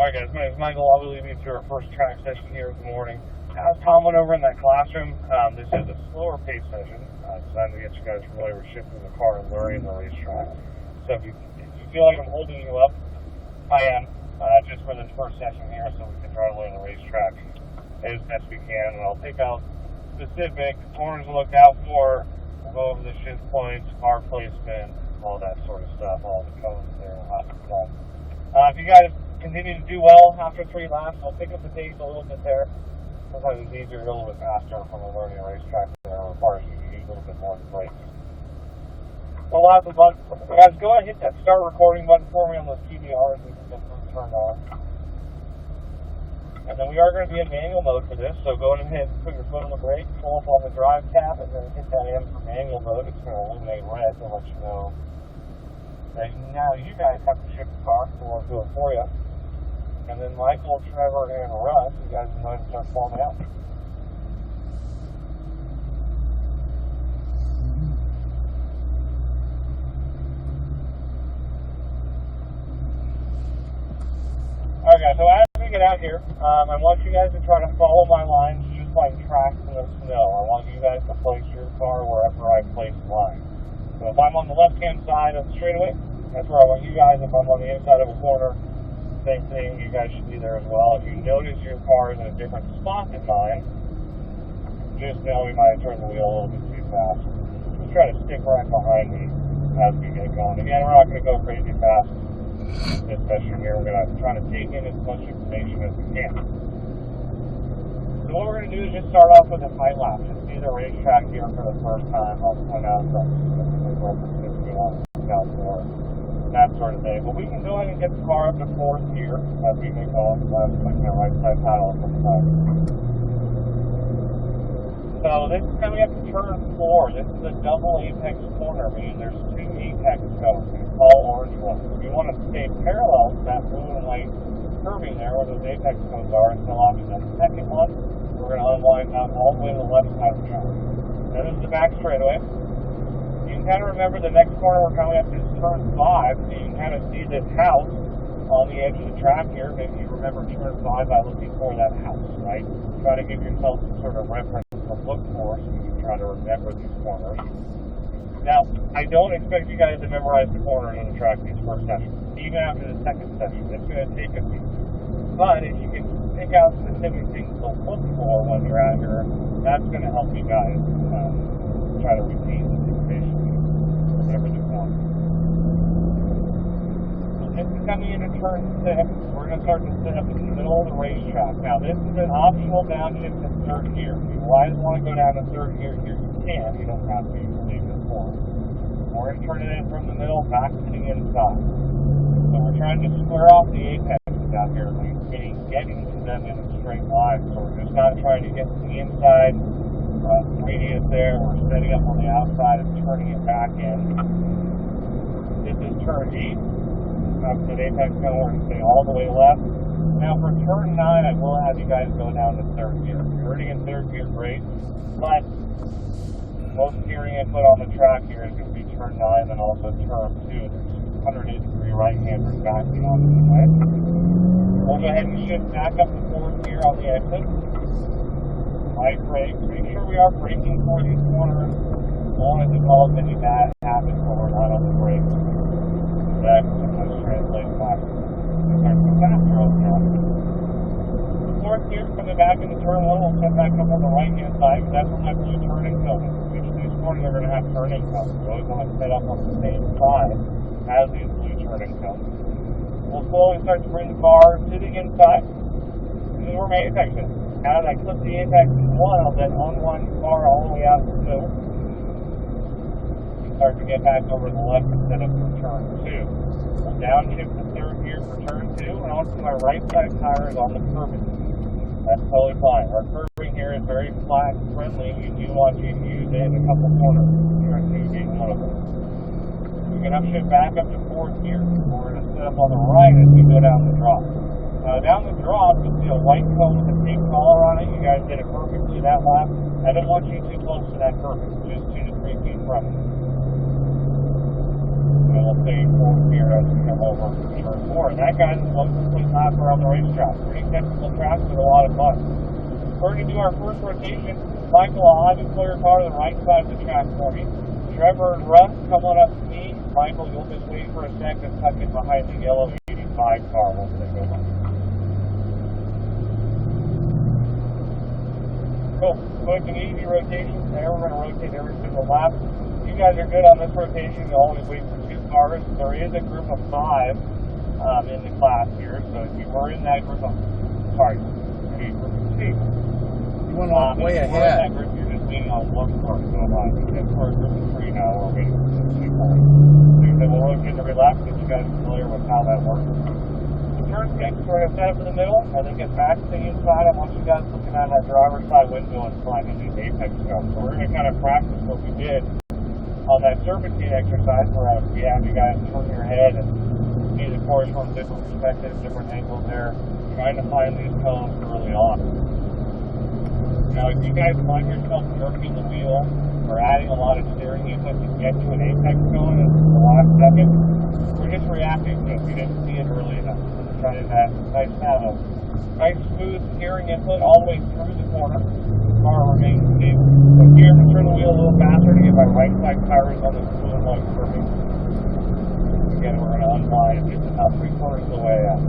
Alright guys, my name is Michael. I'll be leading you through our first track session here in the morning. As Tom went over in that classroom, this is a slower pace session designed to get you guys familiar with shifting the car and learning the racetrack. So if you feel like I'm holding you up, I am, just for this first session here so we can try to learn the racetrack as best we can. And I'll pick out specific corners to look out for, we'll go over the shift points, car placement, all that sort of stuff, all the cones there, we'll have some fun. If you guys continue to do well after 3 laps, I'll pick up the pace a little bit there. Sometimes it's easier to go a little bit faster from a learning racetrack there. It requires you to use a little bit more than brakes. Well, lots of fun. Guys, go ahead and hit that start recording button for me on those PDRs. We can get them turned on. And then we are going to be in manual mode for this, so go ahead and put your foot on the brake, pull up on the drive tab, and then hit that M for manual mode. It's going to illuminate red to let you know that now you guys have to shift the car, so we'll do it for you. And then Michael, Trevor, and Russ, you guys can go ahead and start falling out. Alright guys, so as we get out here, I want you guys to try to follow my lines just like tracks in the snow. I want you guys to place your car wherever I place mine. So if I'm on the left-hand side of the straightaway, that's where I want you guys. If I'm on the inside of a corner, same thing, you guys should be there as well. If you notice your car is in a different spot than mine, just know we might turn the wheel a little bit too fast. Just try to stick right behind me as we get going. Again, we're not going to go crazy fast this session here. We're going to try to take in as much information as we can. So what we're going to do is just start off with a tight lap. Just see the racetrack here for the first time. I'll point out some specific references we want to look out for, that sort of thing. But we can go ahead and get the car up to 4th gear as we get going. So I'm clicking the right side paddle from the side. So this is coming up to turn 4. This is a double apex corner, meaning there's 2 apex cones, all orange ones. So we want to stay parallel to that blue and white curving there where those apex cones are until after that second one. We're going to unwind out all the way to the left side of the track. Now this is the back straightaway. You can kind of remember the next corner we're coming up to is turn 5, so you can kind of see this house on the edge of the track here. Maybe you remember turn 5 by looking for that house, right? Try to give yourself some sort of reference to look for so you can try to remember these corners. Now, I don't expect you guys to memorize the corners on the track these first sessions, even after the second session. It's going to take a few. But if you can pick out specific things to look for when you're out here, that's going to help you guys try to retain this information. Remember the corner. So this is coming into turn 6. We're going to start to set up in the middle of the racetrack. Now this is an optional downshift to 3rd gear. If you guys want to go down to 3rd gear here, you can. You don't have to. You can leave this corner. We're going to turn it in from the middle back to the inside. So we're trying to square off the apexes out here, meaning getting to them in a straight line. So we're just not trying to get to the inside radius there. We're setting up on the outside and turning it back in. This is turn 8. So the apex cone, we're going to stay all the way left. Now for turn 9, I will have you guys go down to 3rd gear. If you're already in 3rd gear, great. But most steering input on the track here is going to be turn 9 and also turn 2. There's 180-degree right-handers backing onto the way. We'll go ahead and shift back up to 4th gear on the exit. Light brakes. Make sure we are braking for these corners as long as it causes any bad habits when we're not on the brakes. That sometimes translates back. Starts to faster over now. The 4th gear coming back into turn 1. We'll set back up on the right-hand side because that's where my blue turning cone is. Each of these corners are going to have turning cones. So we want to set up on the same side as these blue turning cones. We'll slowly start to bring the car to the inside. This is where my apex is. As I clip the apex in 1, I'll then unwind the car all the way out to 2. You start to get back over to the left instead of turn 2. We'll downshift to 3rd gear for turn 2, and I'll see my right side tire is on the curving. That's totally fine. Our curving here is very flat friendly. We do want you to use it in a couple corners. Turn 2 being one of them. We can upshift back up to 4th gear. We're going to set up on the right as we go down the drop. Down the drop, you'll see a white cone with a pink collar on it. You guys did it perfectly that lap. I don't want you too close to that curve, just 2 to 3 feet from it. And we'll stay 4th gear as we come over to turn 4. And that, guys, is what complete lap lap around the racetrack. Pretty technical track, but a lot of fun. We're going to do our first rotation. Michael, I'll have you pull your car to the right side of the track for me. Trevor and Russ, come on up to me. Michael, you'll just wait for a second and tuck in behind the yellow 85 car once they go by. Cool. Quick and easy rotation there. We're going to rotate every single lap. You guys are good on this rotation. You always wait for 2 cars. There is a group of 5 in the class here. So if you were in that group of, you want to walk way ahead. In that group, you're just waiting on 1 car to go by. Because we're a group of 3 now. We're waiting for 2 cars. So we'll rotate every lap to get you guys familiar with how that works. Turn 6, we're going to set up in the middle, and then get back to the inside. I want you guys looking out that driver's side window and finding these apex jumps. So we're going to kind of practice what we did on that serpentine exercise where we have you guys turn your head and see the course from different perspectives, different angles there, trying to find these cones early on. Now, if you guys find yourself jerking the wheel or adding a lot of steering input to get to an apex cone in the last second, we're just reacting to it. We didn't see it early enough. Trying that nice saddle. Nice smooth steering input all the way through the corner. The car remains stable. So here, I'm going to turn the wheel a little faster to get my right side tires on the smooth one for me. Again, we're going to unwind just about 3/4 of the way out.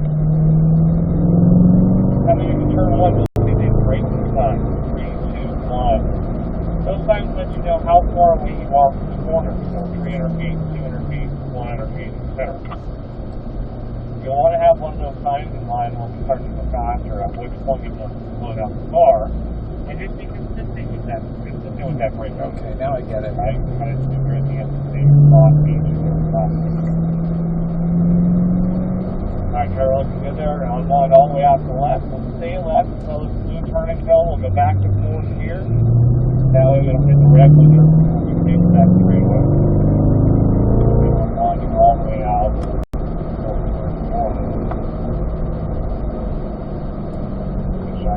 Coming into turn 1, you'll see these braking signs. 3, 2, 1. Those signs let you know how far away you are from the corner. So 300 feet, 200 feet, 100 feet, etc. You'll want to have one of those signs in mind when you start to go faster, at which point you want to slow down the car, and just be consistent with that brake. Okay, now I get it. Right? Kind of do everything at the same spot, each spot. Alright, Trevor, looking good there. Unwind all the way out to the left. We'll stay left until this blue turning cone. We'll go back to forward here. That way we don't hit the red wizard before we get to that straightaway. Unwinding all the way out.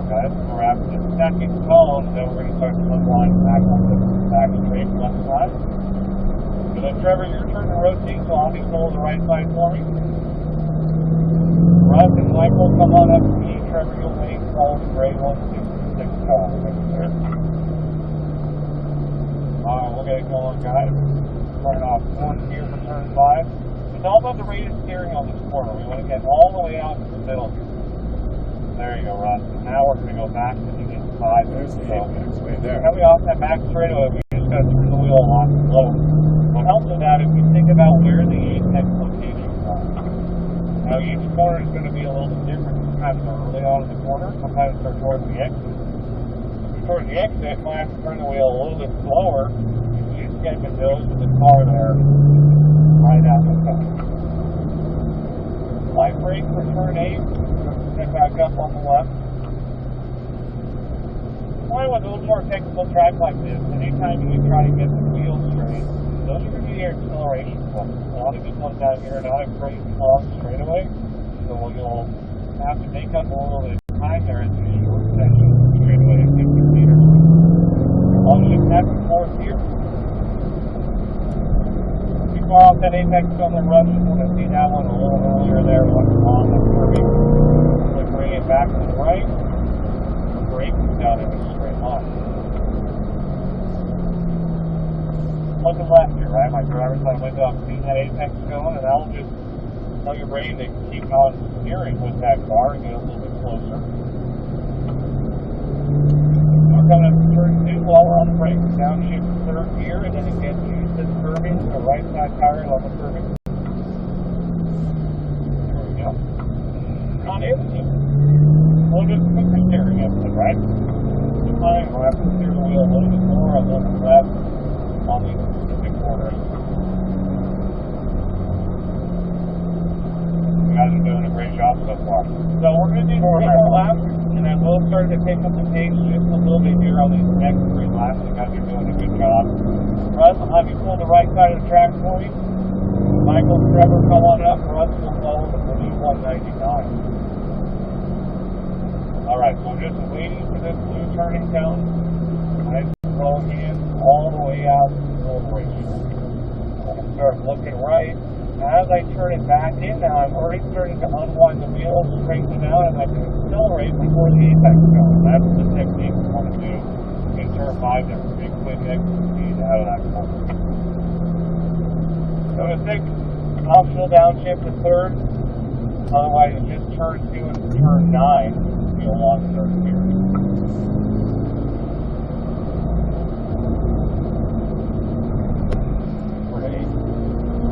Guys, we're after the second cone, then we're going to start to unwind back on the back straight left side. So then, Trevor, your turn to rotate, so I'll be pull the right side for me. Russ and Michael, come on up to me. Trevor, you'll wait for all the gray 166 call. Alright, we'll get it going, guys. Starting off 1 here for turn 5. It's all about the rate of steering on this corner. We want to get all the way out to the middle here. There you go, Russ. Now we're going to go back to the inside. There's the apex right there. Coming off that back straightaway, we just got to turn the wheel a lot slower. What helps with that is we think about where the apex locations are. Now, each corner is going to be a little bit different. Sometimes they're early on in the corner. Sometimes they're towards the exit. Towards the exit, we have to turn the wheel a little bit slower. You just get the nose of the car there right at the top. Light brake for turn 8. Get back up on the left. Why with a little more technical track like this, anytime you try to get the wheels straight, those are going to be your acceleration points. A lot of good ones down here are not a crazy long straightaway, so you'll have to make up a little bit of time there as you short section straightaway at 50 meters. Long as you back and forth here. Too far off that apex on the rush, you want to see that one a little earlier there, once on the curving. Bring it back to the right, brake down in a straight line. Looking left here, right? My driver's side window, I'm seeing that apex going, and that'll just tell your brain to keep on steering with that car and get a little bit closer. We're coming up to turn 2 while we're on the brakes, downshift third gear, and then again use this curving, the right side tires on the curving. There we go. On everything. We'll just put the steering input, right? Fine, we'll have to steer the wheel a little bit more, a little bit less on these specific corners. You guys are doing a great job so far. So we're going to do 3 more laps, and then we'll start to pick up the pace just a little bit here on these next 3 laps. You guys are doing a good job. Russ, I'll have you pull the right side of the track for me. Michael, Trevor, come on up. Russ will follow the blue 199. Alright, so just waiting for this blue turning cone. Nice rolling in all the way out to the racetrack. I'm going to start looking right. as I turn it back in now, I'm already starting to unwind the wheel, straighten it out, and I can accelerate before the apex goes. That's the technique we want to do in turn 5 there. Big quick exit speed out of that corner. So I'm going to take optional downshift to third. Otherwise, it's just turn 2 and turn 9. You'll lock third gear. Great.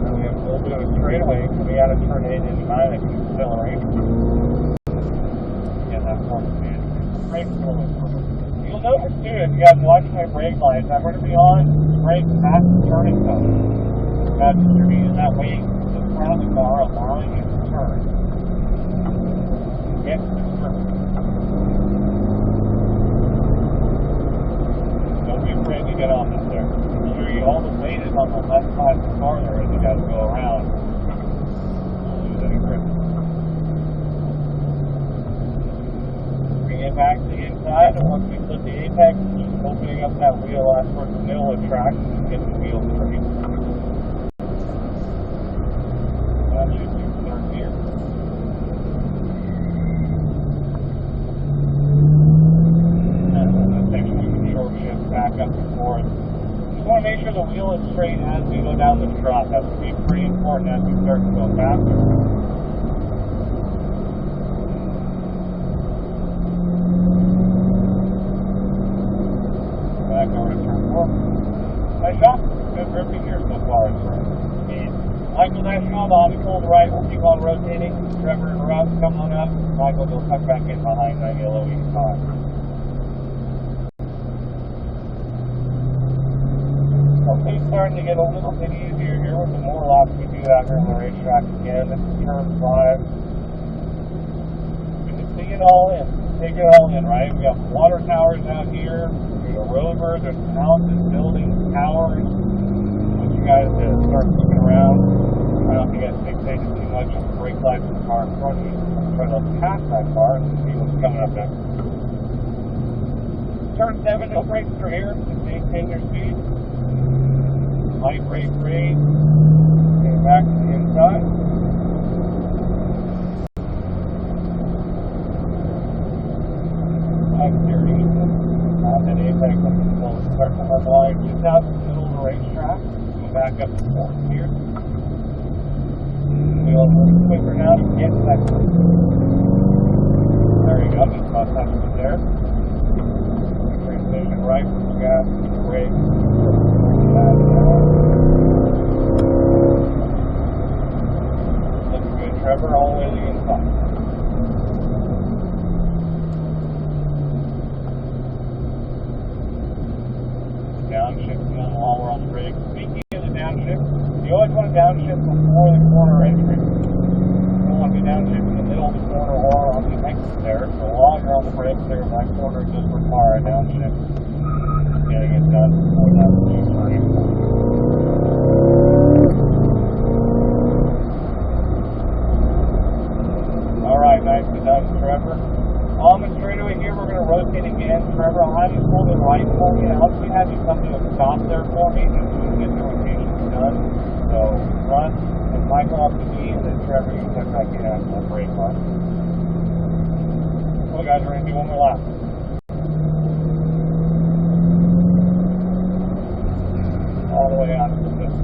Then we have a little bit of a straightaway coming out of turn 8 into 9 that can accelerate. Again, that's more speed. Brakes a little bit. You'll notice too, if you guys watch my brake lights, I'm going to be on brake past the turning cone. That's distributing that weight to the front of the car, allowing it to turn. Get to the turn. Don't be afraid to get off this there. Make sure you all the weight is on the left side of the car there as you guys go around. Don't lose any grip. Bring it back to the inside, and once we flip the apex, just opening up that wheel out towards the middle of the track and get the wheel straight. That should do third gear. And then this section we can short shift back up and forth. Just want to make sure the wheel is straight as we go down the drop. That's going to be pretty important as we start to go faster. Back over to turn 4. Nice shot. Good gripping here so far. Michael, nice job. Bobby pulled right. We'll keep on rotating. Trevor and Russ, come on up. Michael, will tuck back in behind that yellow car. Okay, starting to get a little bit easier here with the more laps we do out here on the racetrack again. This is turn 5. We can take it all in. Take it all in, right? We got water towers out here. There's a rover. There's houses, buildings, towers. What you guys do is start looking around. Try not to get fixated too much on the brake lights of the car in front of you. Try to pass that car and see what's coming up next. Turn 7, no brakes through here. Just maintain your speed. Light brake rate. Get back to the inside. And apex will start to unwind just out in the middle of the racetrack. Go back up to 4th here. We'll move quicker now to get to that. There you go, just about touching it there. Transition right from the gas to the brake. Looking good, Trevor, all the way to the inside. Downshift going while we're on the brake. Speaking of the downshift, you always want to downshift before the corner entry. You don't want to be downshift in the middle of the corner or on the exit there. So while you're on the brake there, that corner does require a downshift. Getting it done before that leaves for you. Alright, nicely done, Trevor. On the straightaway here, we're going to rotate again. Trevor, I'll have you pull the right for me. I'll also have you come to a stop there for me just so we can get the rotation done. So, run, and Michael off the knee, and then Trevor, you tuck back in after the brake line. So, guys, we're going to do one more lap. All the way out to the middle.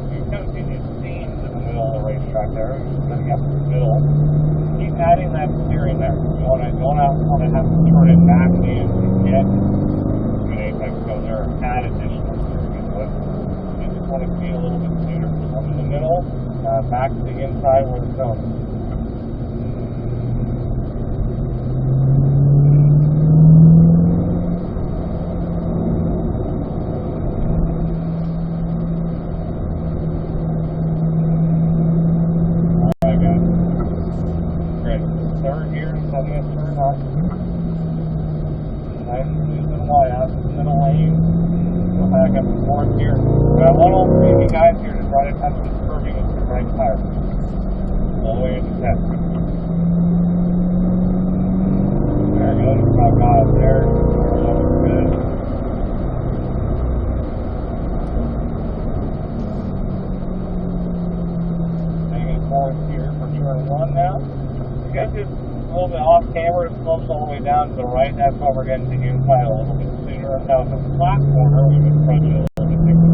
You can kind of see these seams in the middle of the racetrack there. We're just getting up to the middle. Keep adding that steering there. You don't want to have to turn it back in to get to an apex go there. Add additional steering into it. You just want to be a little bit sooner. Come in the middle, back to the inside where the cone is. Third gear, setting it turn up. Nice and smooth and wide out to the middle lane. Go back up to 4th gear. But I want all 3 of you guys here to try to touch this curving with your right tire. All the way into 10th. There you go, just about got it there. Looks good. one now. Because it's a little bit off camera, it slopes all the way down to the right. That's why we're getting to the inside a little bit sooner. Now, the flat corner, we've been approaching it a little bit quicker.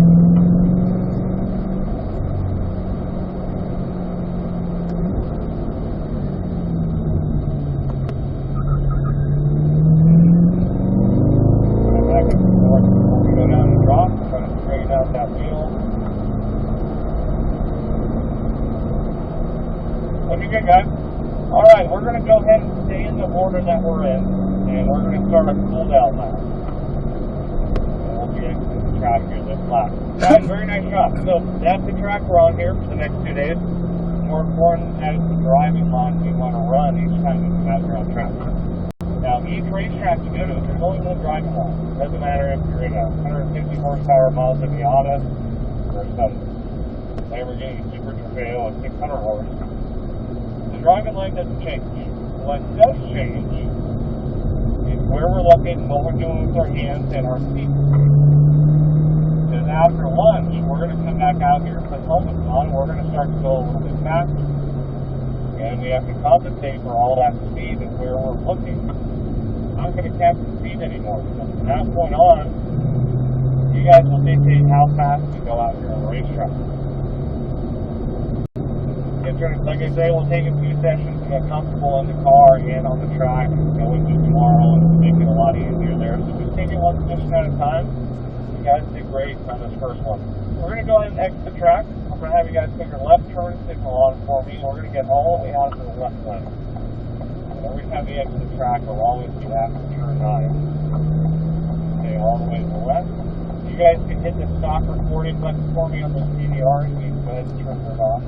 Back and forth before we go down the drop. Try to straighten out that wheel. What do you get, guys? Alright, we're going to go ahead and stay in the order that we're in, and we're going to start a cool down lap. And we'll be exiting the track here this lap. Guys, very nice shot. So that's the track we're on here for the next 2 days. More important as the driving line we want to run each time we come out here on track. Now, each racetrack you go to, there's only one driving line. It doesn't matter if you're in a 150 horsepower Mazda Miata or some Lamborghini Super Trofeo with 600 horse. The driving line doesn't change. What does change is where we're looking, what we're doing with our hands and our feet. Because after lunch, we're going to come back out here and put helmets on. We're going to start to go a little bit faster. And we have to compensate for all that speed and where we're looking. I'm not going to cap the speed anymore. So from that point on, you guys will dictate how fast we go out here on the racetrack. Like I say, we'll take a few sessions to get comfortable in the car and on the track and go into tomorrow and make it a lot easier there. So just take it one session at a time. You guys did great on this first one. We're going to go ahead and exit the track. I'm going to have you guys take your left turn signal on for me. We're going to get all the way out to the left lane. And every time we exit the track, we'll always be after turn 9. Okay, all the way to the left. You guys can hit the stop recording button for me on the CDR and we can go ahead and turn it off.